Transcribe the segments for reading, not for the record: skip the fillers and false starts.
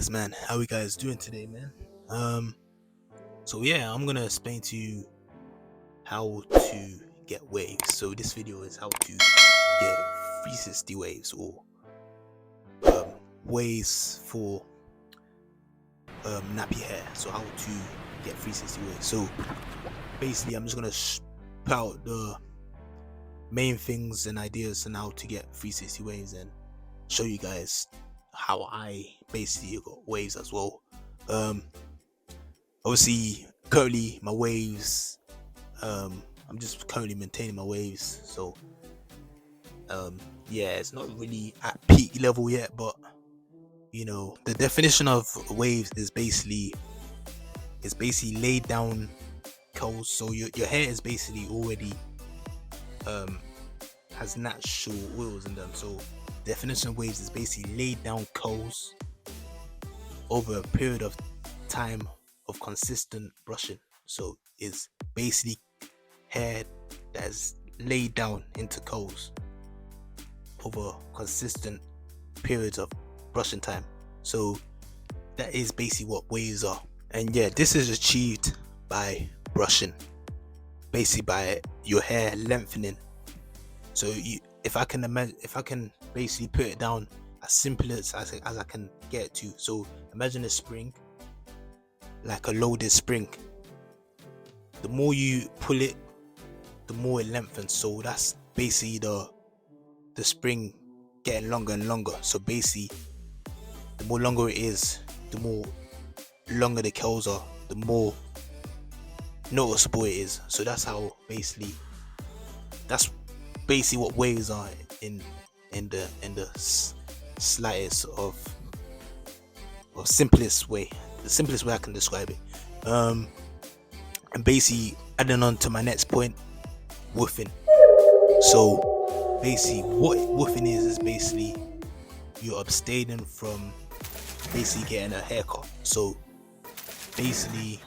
guys, man? How you guys doing today, man? Um, so yeah, I'm gonna explain to you how to get waves. So this video is how to get 360 waves or um, waves for nappy hair. So how to get 360 waves. So basically, I'm just gonna put out the main things and ideas on how to get 360 waves and show you guys how I basically got waves as well. Obviously currently my waves, I'm just currently maintaining my waves, so yeah, it's not really at peak level yet, but the definition of waves is basically laid down curls. So your hair is basically already has natural oils in them. So definition of waves is basically laid down curls over a period of time of consistent brushing. So it's basically hair that is laid down into curls over consistent periods of brushing time. So that is basically what waves are. And yeah, this is achieved by brushing, basically by your hair lengthening. So if I can basically put it down as simple as I can get it to. So imagine a spring, like a loaded spring. The more you pull it, the more it lengthens. So that's basically the spring getting longer and longer. So basically, the more longer it is, the more longer the curls are, the more noticeable it is. So that's basically what waves are in the slightest of simplest way, the simplest way I can describe it. And basically adding on to my next point, woofing. So basically what woofing is basically you're abstaining from basically getting a haircut. So basically,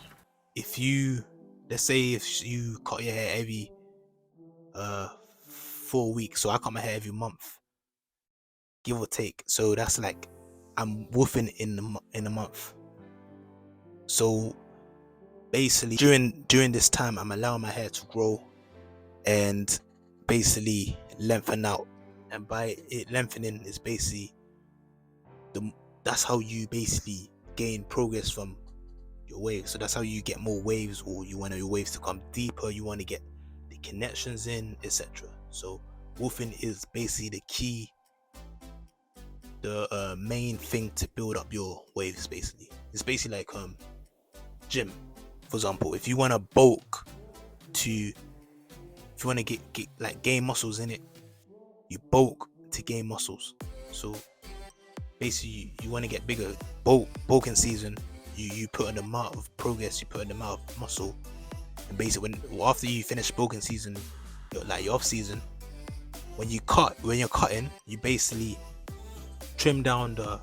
let's say if you cut your hair every 4 weeks, so I cut my hair every month, give or take. So that's like I'm woofing in a month. So basically during this time, I'm allowing my hair to grow and basically lengthen out. And by it lengthening is basically that's how you basically gain progress from your waves. So that's how you get more waves, or you want your waves to come deeper, you want to get the connections in, etc. So woofing is basically the main thing to build up your waves. Basically, it's basically like gym, for example. If you want to get like gain muscles in it, you bulk to gain muscles. So basically you want to get bigger. Bulking season, you put an amount of progress, you put an amount of muscle, and basically after you finish bulking season, your off season, when you're cutting, you basically trim down the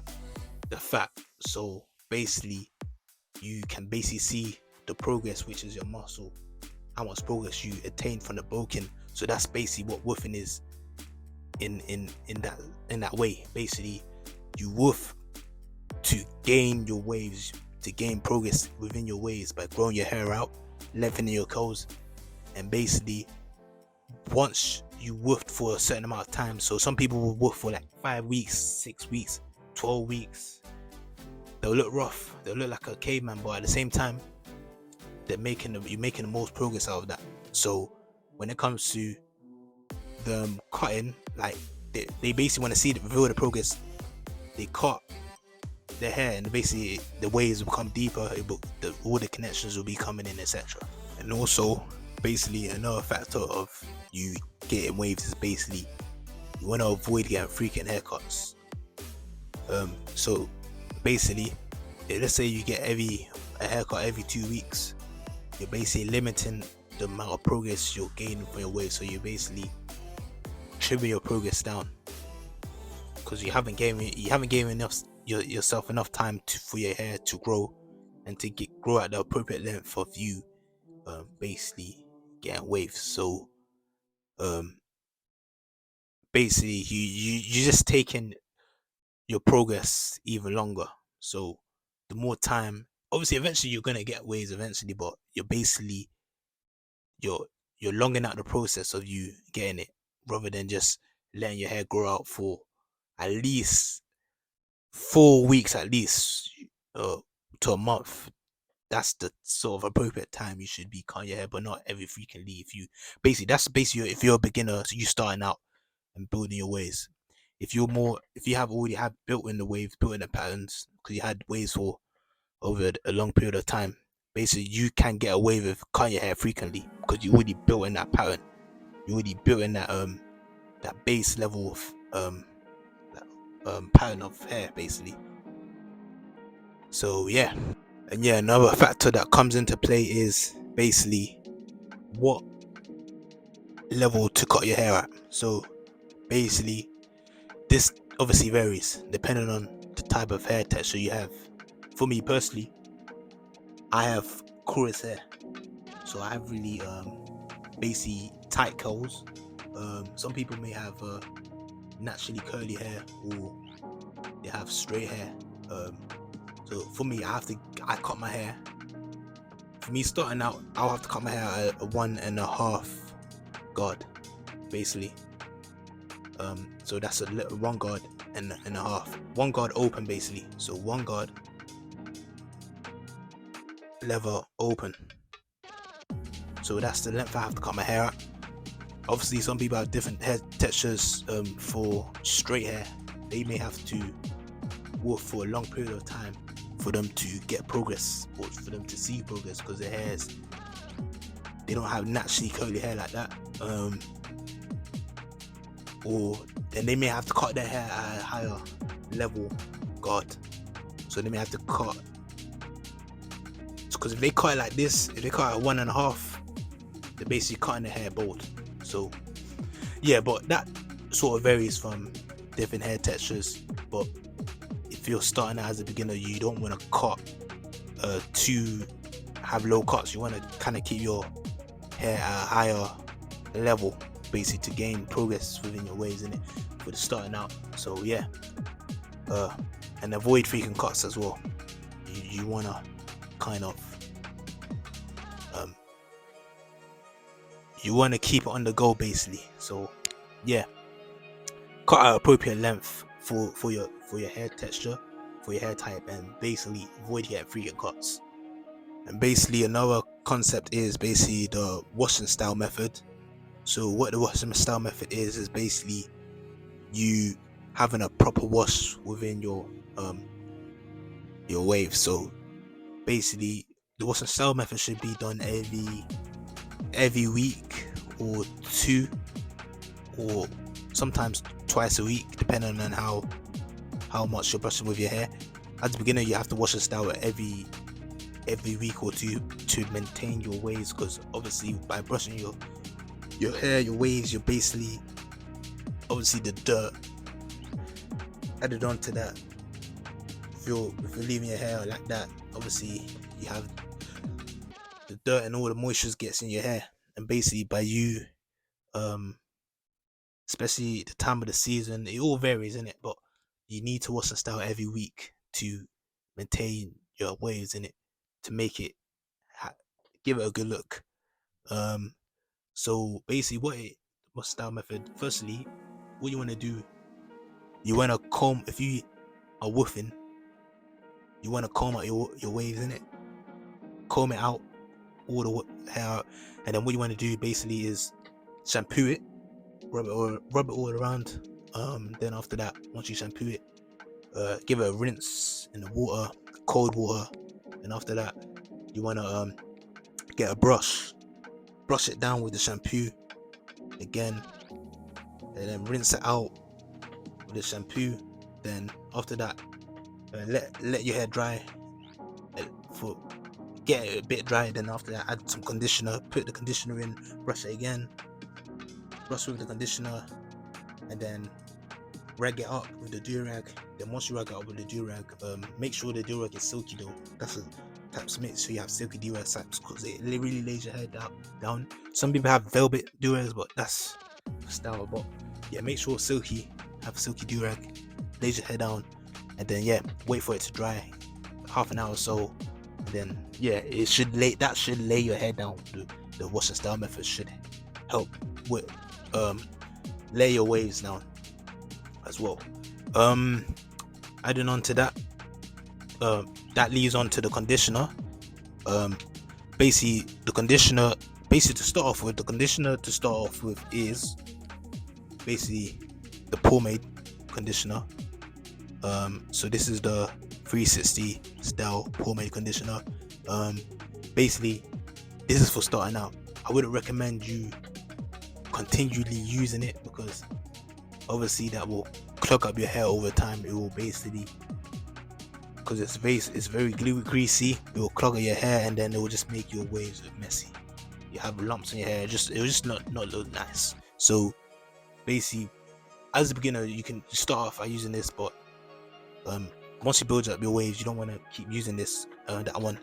fat. So basically you can basically see the progress, which is your muscle, how much progress you attain from the bulking. So that's basically what woofing is in that way. Basically you woof to gain your waves, to gain progress within your waves by growing your hair out, lengthening your curls, and basically once you woofed for a certain amount of time. So some people will woof for like 5 weeks, 6 weeks, 12 weeks. They'll look rough, they'll look like a caveman, but at the same time you're making the most progress out of that. So when it comes to them cutting, like they basically want to see reveal the progress. They cut their hair and basically the waves will become deeper, all the connections will be coming in, etc. And also basically another factor of you getting waves is basically you want to avoid getting frequent haircuts. So basically, let's say you get a haircut every 2 weeks, you're basically limiting the amount of progress you're gaining from your waves. So you're basically trimming your progress down because you haven't given yourself enough time for your hair to grow and to grow at the appropriate length of you basically getting waves. So basically you just taking your progress even longer. So the more time, obviously eventually you're gonna get waves eventually, but you're you're longing out the process of you getting it rather than just letting your hair grow out for at least 4 weeks at least, uh, to a month. That's the sort of appropriate time you should be cutting your hair, but not every frequently. If you basically that's basically if you're a beginner, so you starting out and building your waves. If you have already have built in the waves, built in the patterns, because you had waves for over a long period of time, basically you can get away with cutting your hair frequently because you already built in that pattern. You already built in that base level of pattern of hair basically. So yeah. And yeah, another factor that comes into play is basically what level to cut your hair at. So basically, this obviously varies depending on the type of hair texture you have. For me personally, I have coarse hair, so I have really basically tight curls. Some people may have naturally curly hair, or they have straight hair. So for me, I cut my hair. For me starting out, I'll have to cut my hair at a 1.5 guard, basically. So that's a little 1 guard and a half. 1 guard open basically. So 1 guard lever open. So that's the length I have to cut my hair at. Obviously, some people have different hair textures. For straight hair, they may have to work for a long period of time for them to get progress, or for them to see progress, because their hairs, they don't have naturally curly hair like that. Or then they may have to cut their hair at a higher level guard. So they may have to cut, because if they cut it like this, if they cut at 1.5, they're basically cutting the hair bald. So yeah, but that sort of varies from different hair textures. But if you're starting out as a beginner, you don't want to cut to have low cuts. You want to kind of keep your hair at a higher level, basically, to gain progress within your waves in it for the starting out. So yeah, and avoid frequent cuts as well. You want to kind of you want to keep it on the go basically. So yeah, cut at appropriate length for your hair texture, for your hair type, and basically avoid getting frequent cuts. And basically another concept is basically the washing style method. So what the washing style method is basically you having a proper wash within your wave. So basically the washing style method should be done every week or 2, or sometimes twice a week, depending on how much you're brushing with your hair. At the beginner, you have to wash the style every week or 2 to maintain your waves, because obviously by brushing your hair, your waves, you're basically, obviously the dirt added on to that. If you're leaving your hair like that, obviously you have the dirt and all the moisture gets in your hair. And basically by you especially the time of the season, it all varies in it, but you need to wash the style every week to maintain your waves in it, to make it give it a good look. So basically what style method, firstly, what you want to do, you want to comb. If you are woofing, you want to comb out your waves in it, comb it out, all the hair out. And then what you want to do basically is shampoo it, rub it all around. Then after that, once you shampoo it, give it a rinse in the water, cold water. And after that, you want to get a brush it down with the shampoo again, and then rinse it out with the shampoo. Then after that, let your hair dry, for get it a bit dry. Then after that, add some conditioner, put the conditioner in, brush it again, brush with the conditioner, and then rag it up with the do-rag. Then once you rag it up with the do-rag, make sure the do-rag is silky though. That's a types, make sure you have silky do-rag types, because it really lays your hair down. Some people have velvet do-rags, but that's style. But yeah, make sure silky, have silky do-rag, lays your hair down, and then yeah, wait for it to dry. half an hour or so. And then yeah, it should lay your hair down. The wash and style method should help with lay your waves down as well. Adding on to that, that leads on to the conditioner. Basically to start off with, is basically the pomade conditioner. So this is the 360 style pomade conditioner. Basically this is for starting out. I wouldn't recommend you continually using it, because obviously that will clog up your hair over time. It will basically, because it's very greasy, it will clog up your hair, and then it will just make your waves look messy. You have lumps in your hair, it will just not look nice. So basically, as a beginner, you can start off by using this, but once you build up your waves, you don't want to keep using this that one.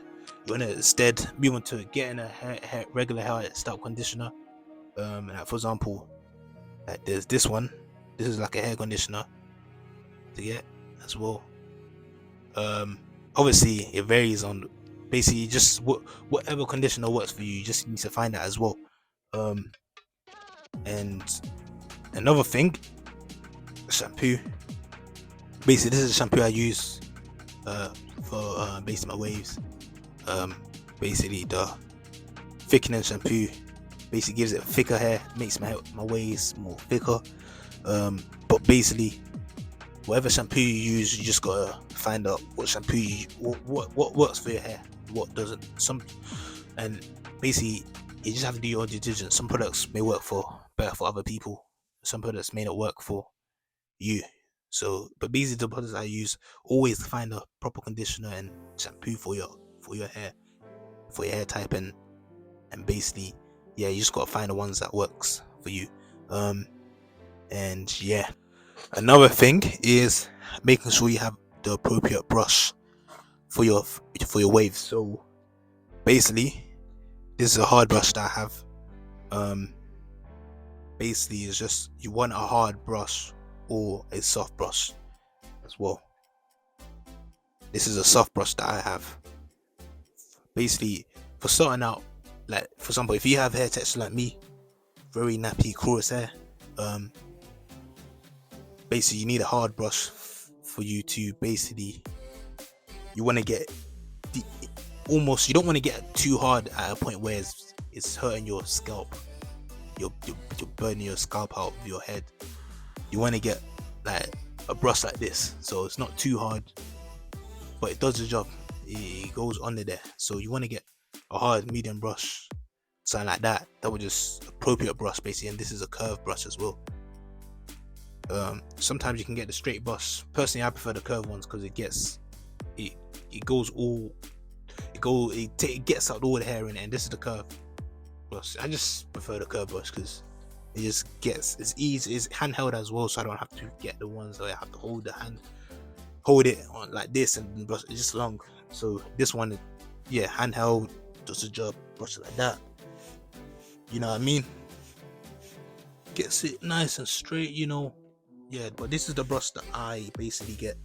You want to instead move on to getting a regular hair style conditioner. Like for example, like there's this one. This is like a hair conditioner to get as well. Obviously it varies on basically just whatever conditioner works for you. You just need to find that as well. And another thing, shampoo. Basically this is a shampoo I use for basically my waves. Basically the thickening shampoo basically gives it thicker hair, makes my waves more thicker. But basically whatever shampoo you use, you just gotta find out what shampoo what works for your hair, what doesn't. And basically you just have to do your due diligence. Some products may work better for other people, some products may not work for you. So but basically the products I use, always find a proper conditioner and shampoo for your hair, for your hair type, and basically yeah, you just gotta find the ones that works for you. And yeah, another thing is making sure you have the appropriate brush for your waves. So basically this is a hard brush that I have. Basically it's just, you want a hard brush or a soft brush as well. This is a soft brush that I have. Basically for starting out, like for example, if you have hair texture like me, very nappy, coarse hair, basically you need a hard brush for you to basically, you want to get almost, you don't want to get too hard at a point where it's hurting your scalp, you're burning your scalp out of your head. You want to get like a brush like this, so it's not too hard but it does the job, it goes under there. So you want to get a hard medium brush, something like that, that would just appropriate brush basically. And this is a curved brush as well. Sometimes you can get the straight brush. Personally I prefer the curved ones because it gets it gets out all the hair in it. And this is the curved brush. I just prefer the curved brush because it just gets, it's easy, it's handheld as well, so I don't have to get the ones that I have to hold it on like this, and brush it's just long. So this one, yeah, handheld, does the job, brush it like that, you know what I mean, gets it nice and straight, you know. Yeah, but this is the brush that I basically get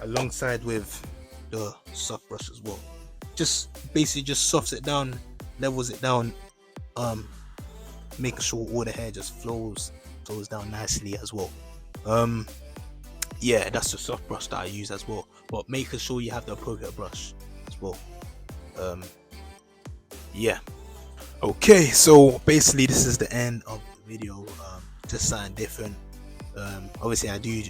alongside with the soft brush as well. Just basically just softs it down, levels it down, making sure all the hair just flows down nicely as well. Yeah, that's the soft brush that I use as well, but making sure you have the appropriate brush as well. Yeah, okay, so basically this is the end of the video. Just something different. Obviously I do,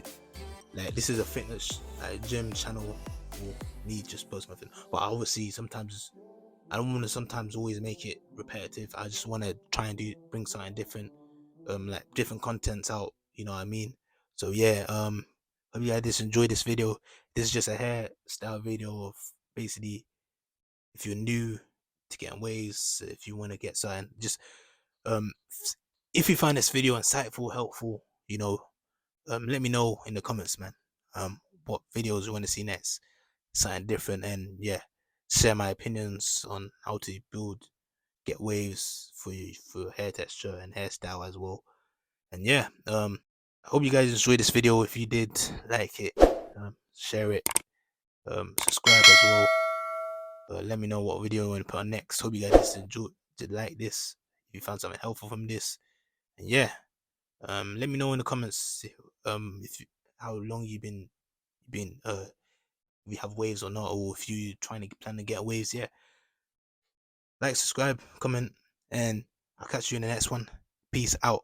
like, this is a fitness gym channel, or me just post my fitness, but obviously sometimes I don't want to sometimes always make it repetitive. I just want to try and bring something different, like different contents out, you know what I mean. So yeah, hope you guys just enjoyed this video. This is just a hairstyle video of basically, if you're new to getting waves, if you want to get something, just if you find this video insightful, helpful, you know, let me know in the comments, man, what videos you want to see next, something different. And yeah, share my opinions on how to get waves for you, for hair texture and hairstyle as well. And yeah, I hope you guys enjoyed this video. If you did like it, share it, Subscribe as well. Let me know what video I want to put on next. Hope you guys did like this. If you found something helpful from this, and yeah, let me know in the comments if you, how long you been if you have waves or not, or if you trying to plan to get waves. Yeah, like, subscribe, comment, and I'll catch you in the next one. Peace out.